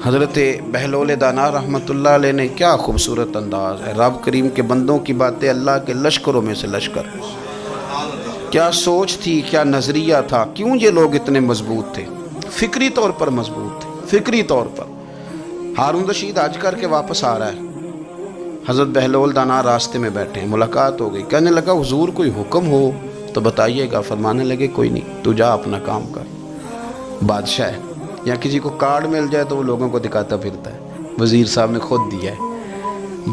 حضرت بہلول دانا رحمۃ اللہ علیہ نے کیا خوبصورت انداز ہے، رب کریم کے بندوں کی باتیں، اللہ کے لشکروں میں سے لشکر، کیا سوچ تھی، کیا نظریہ تھا، کیوں یہ لوگ اتنے مضبوط تھے، فکری طور پر مضبوط تھے، فکری طور پر۔ ہارون رشید حج کر کے واپس آ رہا ہے، حضرت بہلول دانا راستے میں بیٹھے ہیں، ملاقات ہو گئی، کہنے لگا حضور کوئی حکم ہو تو بتائیے گا۔ فرمانے لگے کوئی نہیں، تو جا اپنا کام کر۔ بادشاہ ہے یا کسی کو کارڈ مل جائے تو وہ لوگوں کو دکھاتا پھرتا ہے، وزیر صاحب نے خود دیا ہے۔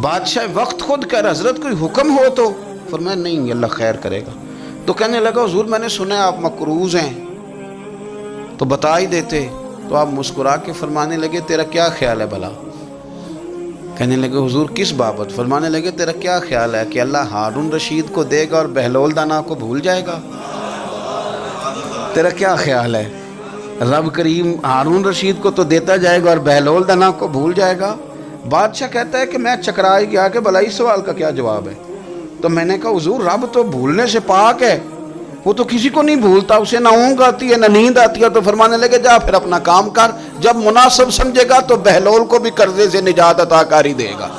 بادشاہ وقت خود کہہ رہا حضرت کوئی حکم ہو تو، فرمایا نہیں اللہ خیر کرے گا۔ تو کہنے لگا حضور میں نے سنا ہے آپ مقروض ہیں تو بتا ہی دیتے۔ تو آپ مسکرا کے فرمانے لگے تیرا کیا خیال ہے بھلا؟ کہنے لگے حضور کس بابت؟ فرمانے لگے تیرا کیا خیال ہے کہ اللہ ہارون رشید کو دے گا اور بہلول دانا کو بھول جائے گا؟ تیرا کیا خیال ہے رب کریم ہارون رشید کو تو دیتا جائے گا اور بہلول دانا کو بھول جائے گا؟ بادشاہ کہتا ہے کہ میں چکرا ہی گیا کہ بھلا اس سوال کا کیا جواب ہے۔ تو میں نے کہا حضور رب تو بھولنے سے پاک ہے، وہ تو کسی کو نہیں بھولتا، اسے نہ اونگ آتی ہے نہ نیند آتی ہے۔ تو فرمانے لگے جا پھر اپنا کام کر، جب مناسب سمجھے گا تو بہلول کو بھی قرضے سے نجات عطا کاری دے گا۔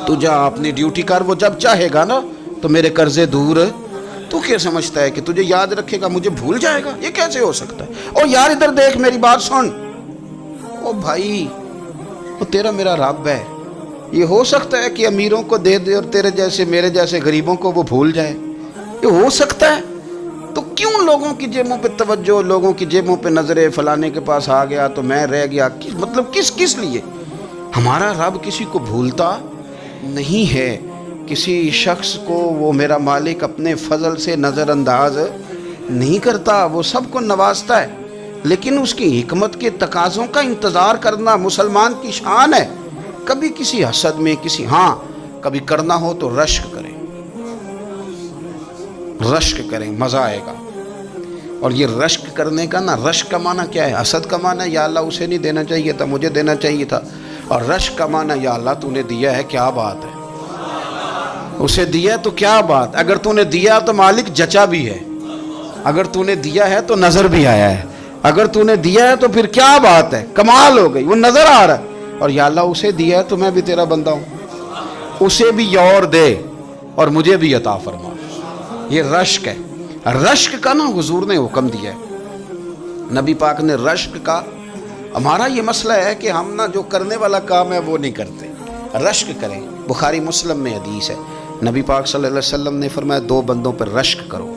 تو جا اپنی ڈیوٹی کر، وہ جب چاہے گا نا تو میرے قرضے دور۔ تو کیا سمجھتا ہے کہ تجھے یاد رکھے گا مجھے بھول جائے گا؟ یہ کیسے ہو سکتا ہے؟ او یار ادھر دیکھ میری بات سن۔ او بھائی وہ تیرا میرا رب ہے، یہ ہو سکتا ہے کہ امیروں کو دے دے اور تیرے جیسے میرے جیسے غریبوں کو وہ بھول جائے؟ یہ ہو سکتا ہے؟ تو کیوں لوگوں کی جیبوں پہ توجہ، لوگوں کی جیبوں پہ نظریں، فلانے کے پاس آ گیا تو میں رہ گیا، مطلب کس لیے؟ ہمارا رب کسی کو بھولتا نہیں ہے، کسی شخص کو وہ میرا مالک اپنے فضل سے نظر انداز نہیں کرتا، وہ سب کو نوازتا ہے، لیکن اس کی حکمت کے تقاضوں کا انتظار کرنا مسلمان کی شان ہے۔ کبھی کسی حسد میں کبھی کرنا ہو تو رشک کریں، مزہ آئے گا۔ اور یہ رشک کرنے کا نا، رشک کا معنی کیا ہے؟ حسد کا معنی یا اللہ اسے نہیں دینا چاہیے تھا مجھے دینا چاہیے تھا، اور رشک کا معنی یا اللہ تو نے دیا ہے کیا بات ہے، اسے دیا تو کیا بات، اگر تو نے دیا تو مالک جچا بھی ہے، اگر تو نے دیا ہے تو نظر بھی آیا ہے، اگر تو نے دیا ہے تو پھر کیا بات ہے، کمال ہو گئی، وہ نظر آ رہا ہے۔ اور یا اللہ اسے دیا ہے تو میں بھی تیرا بندہ ہوں، اسے بھی اور دے اور مجھے بھی عطا فرما۔ یہ رشک ہے، رشک کا نا حضور نے حکم دیا ہے، نبی پاک نے رشک کا۔ ہمارا یہ مسئلہ ہے کہ ہم نا جو کرنے والا کام ہے وہ نہیں کرتے، رشک کریں۔ بخاری مسلم میں حدیث ہے، نبی پاک صلی اللہ علیہ وسلم نے فرمایا دو بندوں پر رشک کرو۔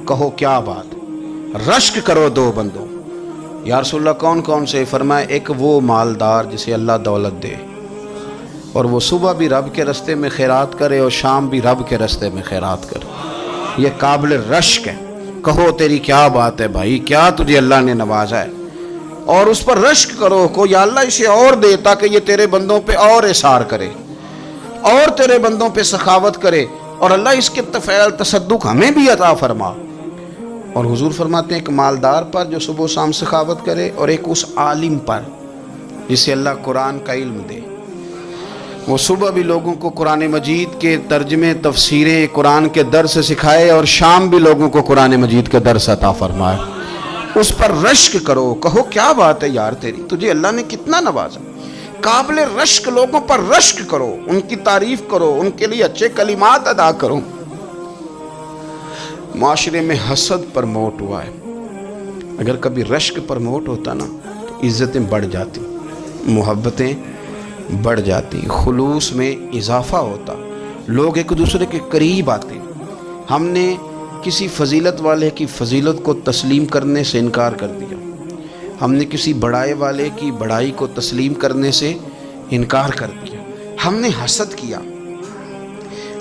کہو کیا بات؟ رشک کرو دو بندوں۔ یا رسول اللہ کون کون سے؟ فرمایا ایک وہ مالدار جسے اللہ دولت دے اور وہ صبح بھی رب کے رستے میں خیرات کرے اور شام بھی رب کے رستے میں خیرات کرے، یہ قابل رشک ہے۔ کہو تیری کیا بات ہے بھائی، کیا تجھے اللہ نے نوازا ہے، اور اس پر رشک کرو کو یا اللہ اسے اور دے تاکہ یہ تیرے بندوں پہ اور اثار کرے اور تیرے بندوں پہ سخاوت کرے، اور اللہ اس کے فعل تصدق ہمیں بھی عطا فرما۔ اور حضور فرماتے ہیں ایک مالدار پر جو صبح و شام سخاوت کرے، اور ایک اس عالم پر جسے اللہ قرآن کا علم دے، وہ صبح بھی لوگوں کو قرآن مجید کے ترجمے، تفسیریں، قرآن کے درس سکھائے، اور شام بھی لوگوں کو قرآن مجید کے درس عطا فرمائے۔ اس پر رشک کرو، کہو کیا بات ہے یار تیری، تجھے اللہ نے کتنا نوازا۔ قابل رشک لوگوں پر رشک کرو، ان کی تعریف کرو، ان کے لیے اچھے کلمات ادا کرو۔ معاشرے میں حسد پرموٹ ہوا ہے، اگر کبھی رشک پرموٹ ہوتا نا تو عزتیں بڑھ جاتی، محبتیں بڑھ جاتی، خلوص میں اضافہ ہوتا، لوگ ایک دوسرے کے قریب آتے۔ ہم نے کسی فضیلت والے کی فضیلت کو تسلیم کرنے سے انکار کر دیا، ہم نے کسی بڑائی والے کی بڑائی کو تسلیم کرنے سے انکار کر دیا، ہم نے حسد کیا،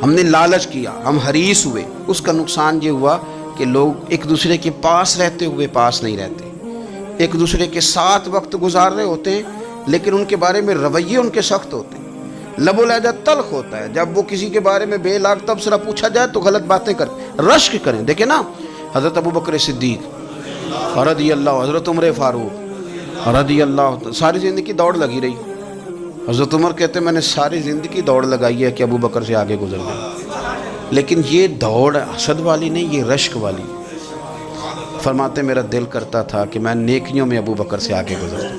ہم نے لالچ کیا، ہم حریص ہوئے۔ اس کا نقصان یہ ہوا کہ لوگ ایک دوسرے کے پاس رہتے ہوئے پاس نہیں رہتے، ایک دوسرے کے ساتھ وقت گزار رہے ہوتے ہیں لیکن ان کے بارے میں رویے ان کے سخت ہوتے ہیں، لب و لہجہ تلخ ہوتا ہے، جب وہ کسی کے بارے میں بے لاگ تبصرہ پوچھا جائے تو غلط باتیں کریں۔ رشک کریں، دیکھیں نا حضرت ابو بکر صدیق رضی اللہ، حضرت عمر فاروق رضی اللہ، ساری زندگی دوڑ لگی رہی۔ حضرت عمر کہتے ہیں میں نے ساری زندگی دوڑ لگائی ہے کہ ابو بکر سے آگے گزر گئے، لیکن یہ دوڑ حسد والی نہیں، یہ رشک والی۔ فرماتے میرا دل کرتا تھا کہ میں نیکیوں میں ابو بکر سے آگے گزر جاؤں،